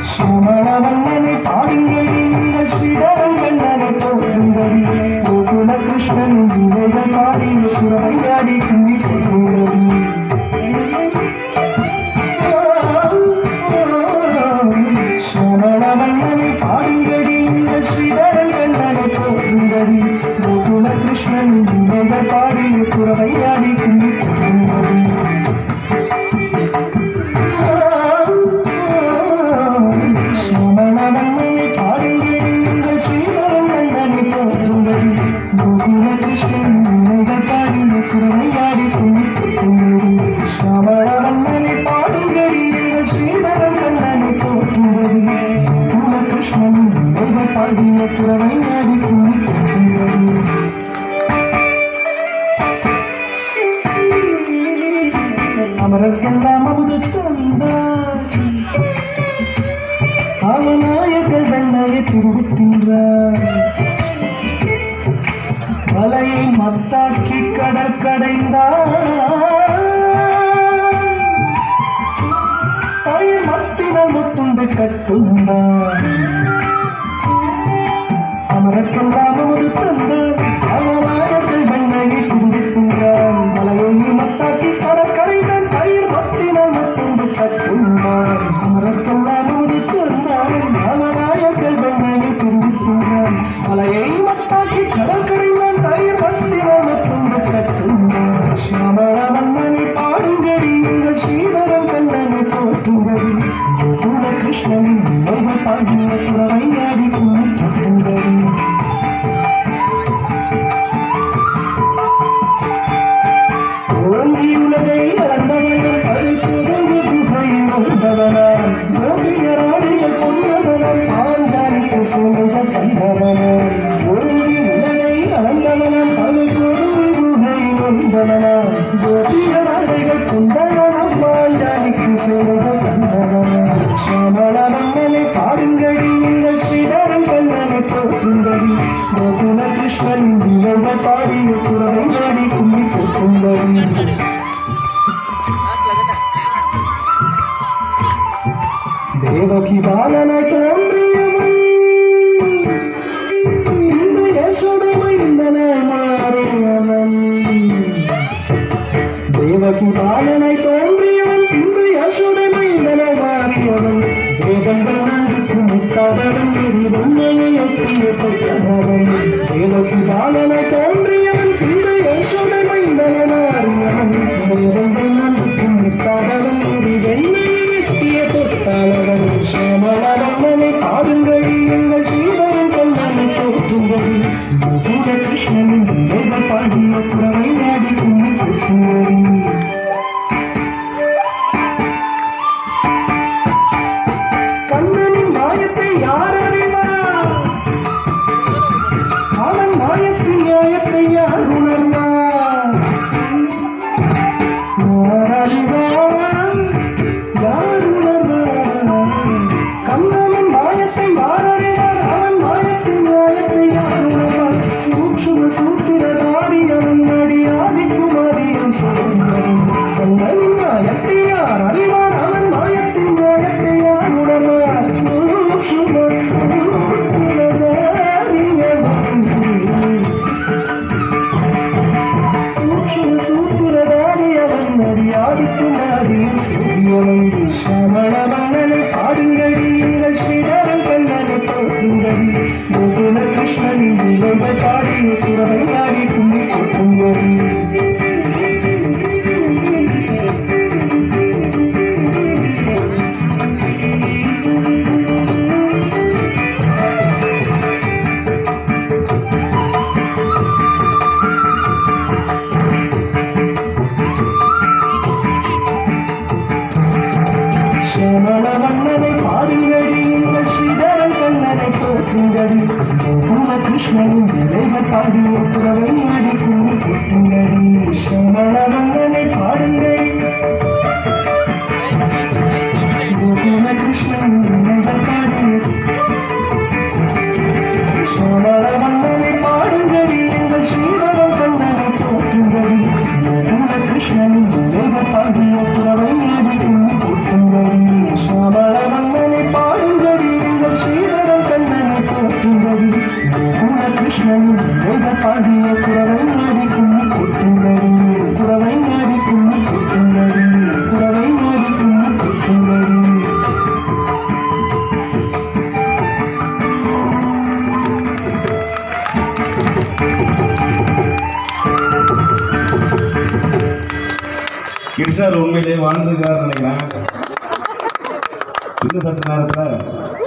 சோமணவண்ணனை பாடுங்கள் நீங்கள் ஸ்ரீதரன் கண்ணனை போற்றுங்கள் கோகுல கிருஷ்ணன் விதைகள் பாடி குறவையாடி கும்மி போற்றுங்கள் சோமணவண்ணனை பாடுங்கள் நீங்கள் ஸ்ரீதரன் கண்ணனை போற்றுங்கள் கோகுல கிருஷ்ணன் விதைகள் பாடி குறவையாடி கும்மி போற்றுங்கள் அமரர்க்கெல்லாம் அமுது தந்தார் அவநாயகர் வெண்ணையை துருத்தின்றார் வலையை மத்தாக்கி கடல் கடைந்தார் தாயை மத்தினால் முத்துண்டு கட்டுண்டார் அமரர்க்கெல்லாம் அமுது தந்தார் அவநாயகர் வெண்ணையை துருத்தின்றார் வலையை மத்தாக்கி கடல் கடைந்தார் அமரர்க்கெல்லாம் அமுது தந்தார் அவநாயகர் வெண்ணையை துருத்தின்றார் வலையை மத்தாக்கி கடல் கடைந்தான் தயிர் பத்திரம் துண்டு கட்டுண்டார் சியாமளவண்ணனை பாடுங்கடி எங்கள் ஸ்ரீதரன் கண்ணனை போற்றுங்கடி கோகுல கிருஷ்ணனின் நினைவு பாடிய குறவையாடி கும்மி கட்டுங்கடி ஓங்கி உலகை அளந்தவனும் அது புதங்கு குகையில் வந்தவனான் கோபியராடிகள் கொண்டவனான் ஆண்டானிக்கு சூழ்நிலை கண்டவனான் ஓங்கி உலகை அளந்தவனான் அது புதங்கு குகையில் வந்தவனான் கோபியராடிகள் கொண்டவனான் ஆண்டானிக்கு சூழ்நிலை கண்டவனான் சோமளவண்ணனை பாடுங்கடி எங்கள் ஸ்ரீதரன் கண்ணனை போற்றுங்கடி கோகுல கிருஷ்ணனின் விளைவை பாடிய குறவையாடி கும்மி போற்றுங்கடி தேவகி பாலனாய் தோன்றியவன் இந்த யசோதை மைந்தனாய் மாறியவன் தேவகி பாலனாய் தோன்றியவன் இந்த யசோதை மைந்தனாய் மாறியவன் வேதங்கள் நன்றுக்கு முத்தாதவன் எரிவன்மையை ஒட்டிய பட்டவன் தேவகி பாலனாய் தோன்றியவன் இந்த யசோதை மைந்தனாய் மாறியவன் வேதங்கள் நன்றுக்கு முத்தாதவன் எரிவன்மையை ஒட்டிய தொட்டாளவன் சோமளவண்ணனை பாடுங்கடி எங்கள் ஸ்ரீதரன் கண்ணனை போற்றுங்கடி கோகுல கிருஷ்ணனின் நினைவு பாடிய குறவையாடி கும்மி போற்றுங்கடி கண்ணனின் மாயத்தை யார் அறிவார் அவன் மாயத்தின் நியாயத்தை யார் உணர்வார் யார் அறிவார் யார் உணர்வார் கண்ணனின் மாயத்தை யார் அறிவார் அவன் மாயத்தின் நியாயத்தை யார் உணர்வார் சூக்ஷ்ம சூத்திரதாரி அவன் அடி ஆதிக்குமாரியம் சொல்லுங்கள் கண்ணனின் மாயத்தை யார் அறிவார் அவன் மாயத்தின் நியாயத்தை யார் உணர்வார் சூக்ஷ்ம சூத்திரதாரி அவன் சூக்ஷ்ம சூத்திரதாரி அவன் அடி ஆதிக்குமாரியம் சொல்லுங்கள் சமணவண்ணனை பாடுங்கடி எங்கள் ஸ்ரீதரன் கண்ணனை போற்றுங்கடி கோகுல கிருஷ்ணனின் விளைவை பாடிய குறவையாடி கும்மி போற்றுங்கடி சோமளவண்ணனை பாடுங்கடி எங்கள் ஸ்ரீதரன் கண்ணனை போற்றுங்கடி கோகுல கிருஷ்ணனின் விளைவை பாடிய குறவையாடி கும்மி போற்றுங்கடி சோமளவண்ணனை பாடுங்கடி கிருஷ்ணனின் விவேக பாடிய குறவை அடி கும்மி கூட்டுங்கடி சாமள மன்னனை பாடுங்கடி எங்கள் ஸ்ரீதரன் கண்ணனை போற்றுங்கடி குல கிருஷ்ணனின் விவேக பாடிய குறவை அடி கும்மி கூட்டுங்கடி குறவை அடி கும்மி கூட்டுங்கடி குறவை அடி கும்மி கூட்டுங்கடி கிருஷ்ணர் உண்மையிலேயே வாழ்ந்திருக்காரு நினைக்கிறேன். இன்னும் சற்று நேரத்தில்